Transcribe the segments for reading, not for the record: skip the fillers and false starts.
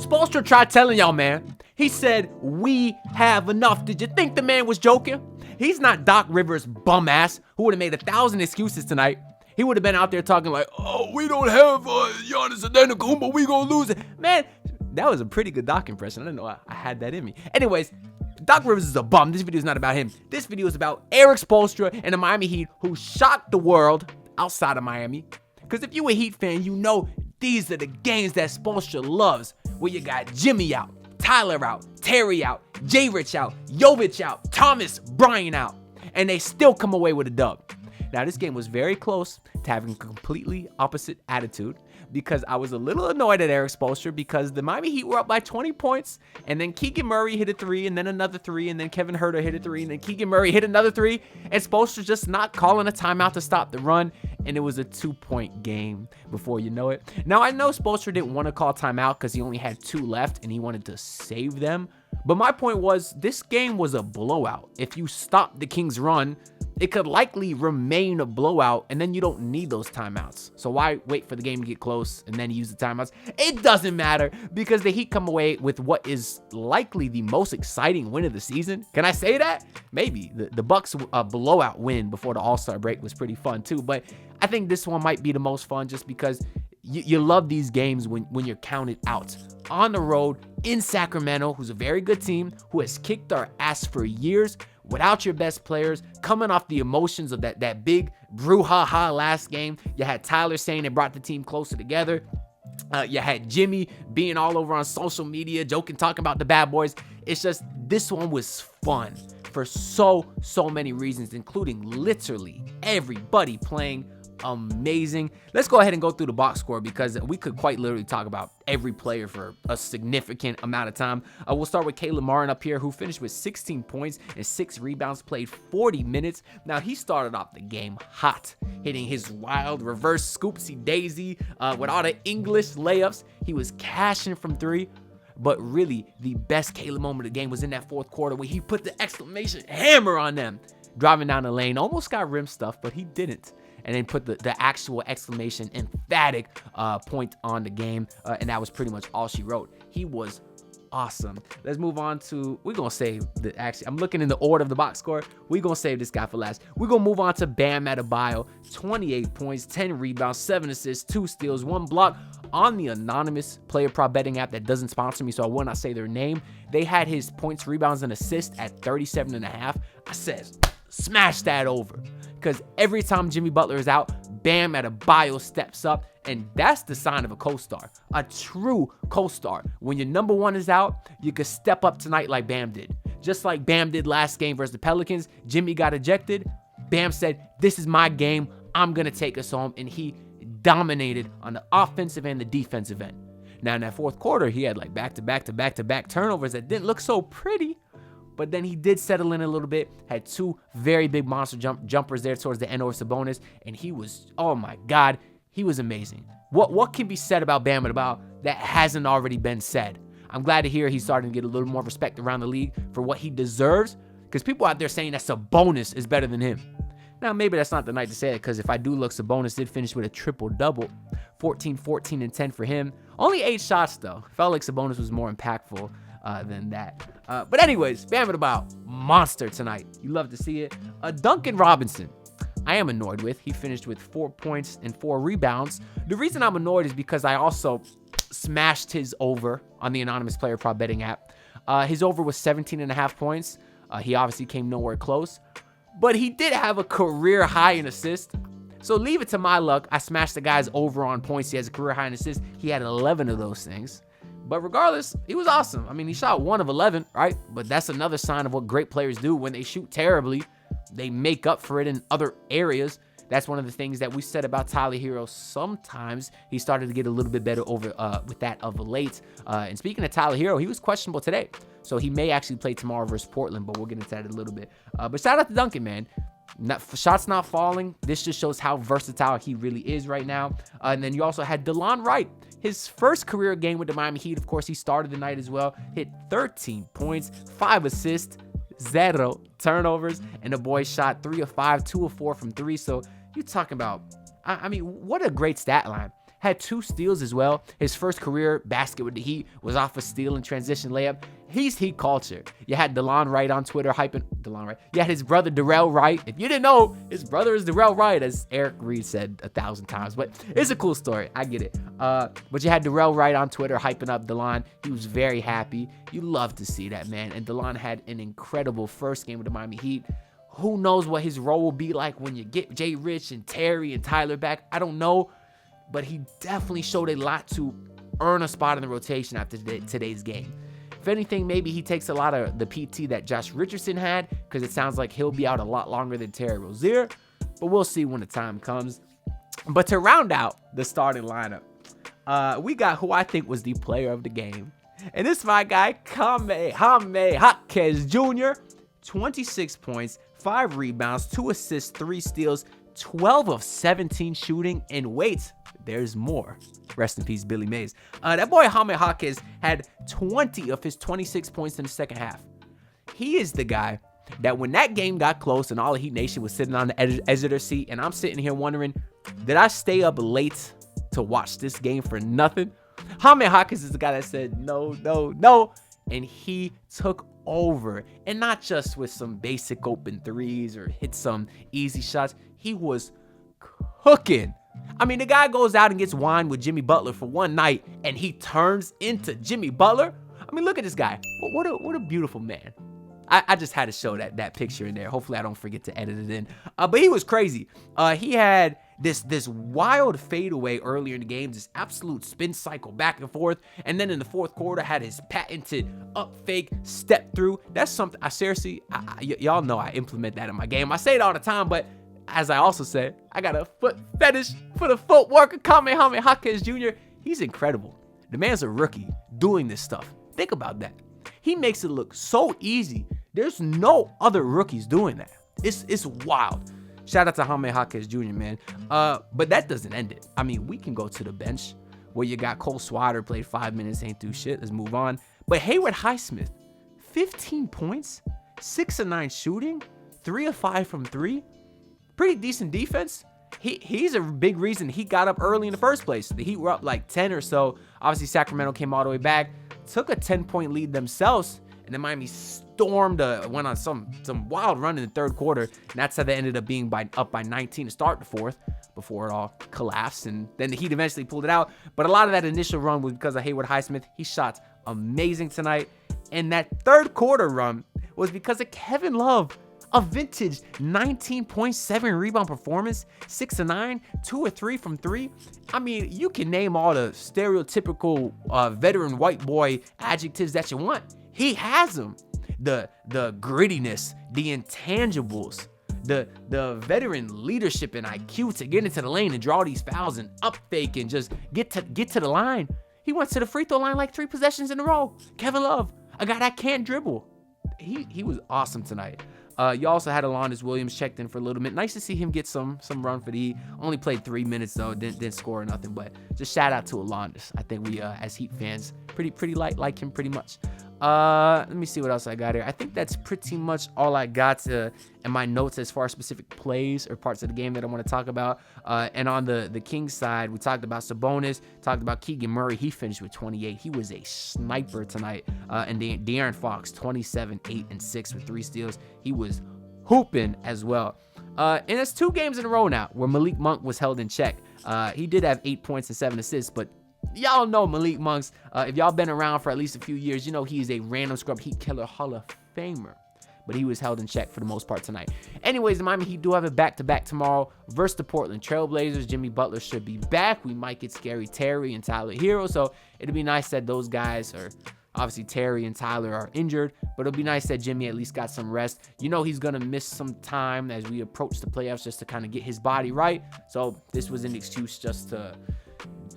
Spoelstra tried telling y'all, man. He said, we have enough. Did you think the man was joking? He's not Doc Rivers' bum ass who would have made 1,000 excuses tonight. He would have been out there talking like, oh, we don't have Giannis Antetokounmpo, we gonna lose it. Man, that was a pretty good Doc impression. I didn't know I had that in me. Anyways, Doc Rivers is a bum. This video is not about him. This video is about Erik Spoelstra and the Miami Heat, who shocked the world outside of Miami. Because if you a Heat fan, you know these are the games that Spoelstra loves, where you got Jimmy out, Tyler out, Terry out, J. Rich out, Jovic out, Thomas Bryant out, and they still come away with a dub. Now, this game was very close to having a completely opposite attitude, because I was a little annoyed at Erik Spoelstra because the Miami Heat were up by 20 points, and then Keegan Murray hit a 3, and then another 3, and then Kevin Huerter hit a 3, and then Keegan Murray hit another 3, and Spoelstra just not calling a timeout to stop the run, and it was a 2-point game before you know it. Now, I know Spoelstra didn't want to call timeout because he only had 2 left, and he wanted to save them, but my point was this game was a blowout. If you stop the Kings' run, it could likely remain a blowout, and then you don't need those timeouts. So why wait for the game to get close and then use the timeouts? It doesn't matter, because the Heat come away with what is likely the most exciting win of the season. Can I say that? Maybe. The Bucks blowout win before the All-Star break was pretty fun too, but I think this one might be the most fun just because you love these games when you're counted out. On the road in Sacramento, who's a very good team, who has kicked our ass for years, without your best players, coming off the emotions of that big brouhaha last game. You had Tyler saying it brought the team closer together. You had Jimmy being all over on social media, joking, talking about the bad boys. It's just, this one was fun for so many reasons, including literally everybody playing amazing. Let's go ahead and go through the box score, because we could quite literally talk about every player for a significant amount of time. We'll start with Caleb Martin up here, who finished with 16 points and 6 rebounds, played 40 minutes. Now, he started off the game hot, hitting his wild reverse scoopsy daisy with all the English layups. He was cashing from 3. But really, the best Caleb moment of the game was in that fourth quarter, where he put the exclamation hammer on them, driving down the lane. Almost got rim stuff, but he didn't. And then put the actual exclamation emphatic point on the game. And that was pretty much all she wrote. He was awesome. Let's move on to, we're going to save I'm looking in the order of the box score. We're going to save this guy for last. We're going to move on to Bam Adebayo. 28 points, 10 rebounds, 7 assists, 2 steals, 1 block. On the anonymous player prop betting app that doesn't sponsor me, so I will not say their name, they had his points, rebounds, and assists at 37.5. I said, smash that over. Because every time Jimmy Butler is out, Bam Adebayo steps up, and that's the sign of a co-star, a true co-star. When your number one is out, you could step up tonight like Bam did. Just like Bam did last game versus the Pelicans. Jimmy got ejected. Bam said, this is my game. I'm going to take us home, and he dominated on the offensive and the defensive end. Now, in that fourth quarter, he had like back-to-back turnovers that didn't look so pretty. But then he did settle in a little bit, had 2 very big monster jumpers there towards the end over Sabonis, and he was, oh my God, he was amazing. What can be said about Bam Adebayo that hasn't already been said? I'm glad to hear he's starting to get a little more respect around the league for what he deserves, because people out there saying that Sabonis is better than him. Now, maybe that's not the night to say it, because if I do look, Sabonis did finish with a triple-double, 14, 14, and 10 for him. Only 8 shots, though. Felt like Sabonis was more impactful than that. But anyways, Bam Adebayo, monster tonight. You love to see it. Duncan Robinson, I am annoyed with. He finished with 4 points and 4 rebounds. The reason I'm annoyed is because I also smashed his over on the anonymous player prop betting app. His over was 17.5 points. He obviously came nowhere close, but he did have a career high in assists. So leave it to my luck. I smashed the guy's over on points. He has a career high in assists. He had 11 of those things. But regardless, he was awesome. I mean, he shot 1 of 11, right? But that's another sign of what great players do. When they shoot terribly, they make up for it in other areas. That's one of the things that we said about Tyler Hero. Sometimes he started to get a little bit better over with that of late. And speaking of Tyler Hero, he was questionable today. So he may actually play tomorrow versus Portland, but we'll get into that in a little bit. But shout out to Duncan, man. Shots not falling. This just shows how versatile he really is right now. And then you also had Delon Wright. His first career game with the Miami Heat. Of course, he started the night as well. Hit 13 points, 5 assists, 0 turnovers. And the boy shot 3 of 5, 2 of 4 from 3. So you're talking about, I mean, what a great stat line. had 2 steals as well. His first career basket with the Heat was off a steal and transition layup. He's Heat culture. You had Delon Wright on Twitter hyping Delon Wright. You had his brother Darrell Wright. If you didn't know, his brother is Darrell Wright, as Eric Reed said 1,000 times. But it's a cool story. I get it. But you had Darrell Wright on Twitter hyping up Delon. He was very happy. You love to see that, man. And Delon had an incredible first game with the Miami Heat. Who knows what his role will be like when you get Jay Rich and Terry and Tyler back? I don't know. But he definitely showed a lot to earn a spot in the rotation after today's game. If anything, maybe he takes a lot of the PT that Josh Richardson had, because it sounds like he'll be out a lot longer than Terry Rozier. But we'll see when the time comes. But to round out the starting lineup, we got who I think was the player of the game. And this is my guy, Jaime Jaquez Jr. 26 points, 5 rebounds, 2 assists, 3 steals, 12 of 17 shooting, and wait, there's more. Rest in peace, Billy Mays. That boy Jaime Jaquez had 20 of his 26 points in the second half. He is the guy that when that game got close and all of Heat Nation was sitting on the edge of their seat, and I'm sitting here wondering, did I stay up late to watch this game for nothing? Jaime Jaquez is the guy that said no, and he took over. And not just with some basic open threes or hit some easy shots. He was cooking. I mean, the guy goes out and gets wine with Jimmy Butler for one night, and he turns into Jimmy Butler. I mean, look at this guy. What a beautiful man. I just had to show that picture in there. Hopefully I don't forget to edit it in. But he was crazy. He had this wild fadeaway earlier in the game, this absolute spin cycle back and forth. And then in the fourth quarter, had his patented up fake step through. That's something y'all know I implement that in my game. I say it all the time, but as I also said, I got a foot fetish for the footwork of Jaime Jaquez Jr. He's incredible. The man's a rookie doing this stuff. Think about that. He makes it look so easy. There's no other rookies doing that. It's wild. Shout out to Jaime Jaquez Jr., man. But that doesn't end it. I mean, we can go to the bench where you got Cole Swider, played 5 minutes, ain't do shit. Let's move on. But Haywood Highsmith, 15 points, 6 of 9 shooting, 3 of 5 from 3. Pretty decent defense. He's a big reason he got up early in the first place. The Heat were up like 10 or so. Obviously, Sacramento came all the way back, took a 10-point lead themselves, and then Miami stormed, went on some wild run in the third quarter, and that's how they ended up being up by 19 to start the fourth before it all collapsed, and then the Heat eventually pulled it out. But a lot of that initial run was because of Haywood Highsmith. He shot amazing tonight, and that third quarter run was because of Kevin Love. A vintage 19.7 rebound performance, 6 of 9, 2 of 3 from 3. I mean, you can name all the stereotypical veteran white boy adjectives that you want. He has them. The grittiness, the intangibles, the veteran leadership and IQ to get into the lane and draw these fouls and up fake and just get to the line. He went to the free throw line like 3 possessions in a row. Kevin Love, a guy that can't dribble. He was awesome tonight. You also had Alondes Williams checked in for a little bit. Nice to see him get some run for the Heat. Only played 3 minutes though, didn't score or nothing. But just shout out to Alondes. I think we as Heat fans pretty like him pretty much. Let me see what else I got here. I think that's pretty much all I got in my notes as far as specific plays or parts of the game that I want to talk about. And on the Kings side, we talked about Sabonis, talked about Keegan Murray. He finished with 28. He was a sniper tonight. And De'Aaron Fox, 27, 8, and 6 with 3 steals. He was hooping as well. And it's 2 games in a row now where Malik Monk was held in check. He did have 8 points and 7 assists, but y'all know Malik Monk's. If y'all been around for at least a few years, you know he's a random scrub Heat killer Hall of Famer. But he was held in check for the most part tonight. Anyways, the Miami Heat do have a back-to-back tomorrow versus the Portland Trailblazers. Jimmy Butler should be back. We might get Scary Terry and Tyler Hero. So it'd be nice that those guys are, obviously Terry and Tyler are injured, but it'll be nice that Jimmy at least got some rest. You know he's going to miss some time as we approach the playoffs just to kind of get his body right. So this was an excuse just to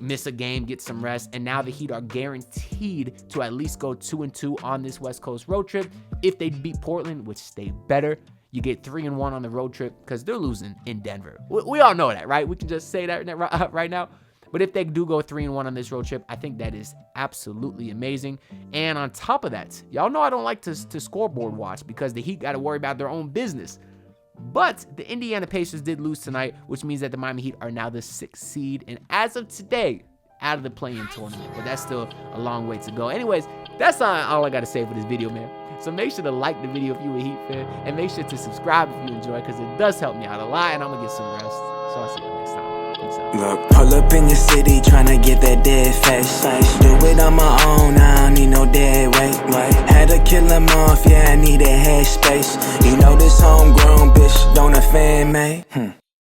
miss a game, get some rest, and now the Heat are guaranteed to at least go 2-2 on this West Coast road trip. If they beat Portland, which they better, you get 3-1 on the road trip because they're losing in Denver. We all know that, right? We can just say that right now. But if they do go 3-1 on this road trip, I think that is absolutely amazing. And on top of that, y'all know I don't like to scoreboard watch because the Heat got to worry about their own business. But the Indiana Pacers did lose tonight, which means that the Miami Heat are now the 6th seed. And as of today, out of the play-in tournament. But that's still a long way to go. Anyways, that's all I got to say for this video, man. So make sure to like the video if you're a Heat fan. And make sure to subscribe if you enjoy, because it does help me out a lot. And I'm going to get some rest. So I'll see you next time. Peace out. Look, pull up in your city, tryna get that dead face. Do it on my own, I don't need no dead weight. Had to kill him off, yeah, I need a head space. You know this homegrown bitch don't offend me.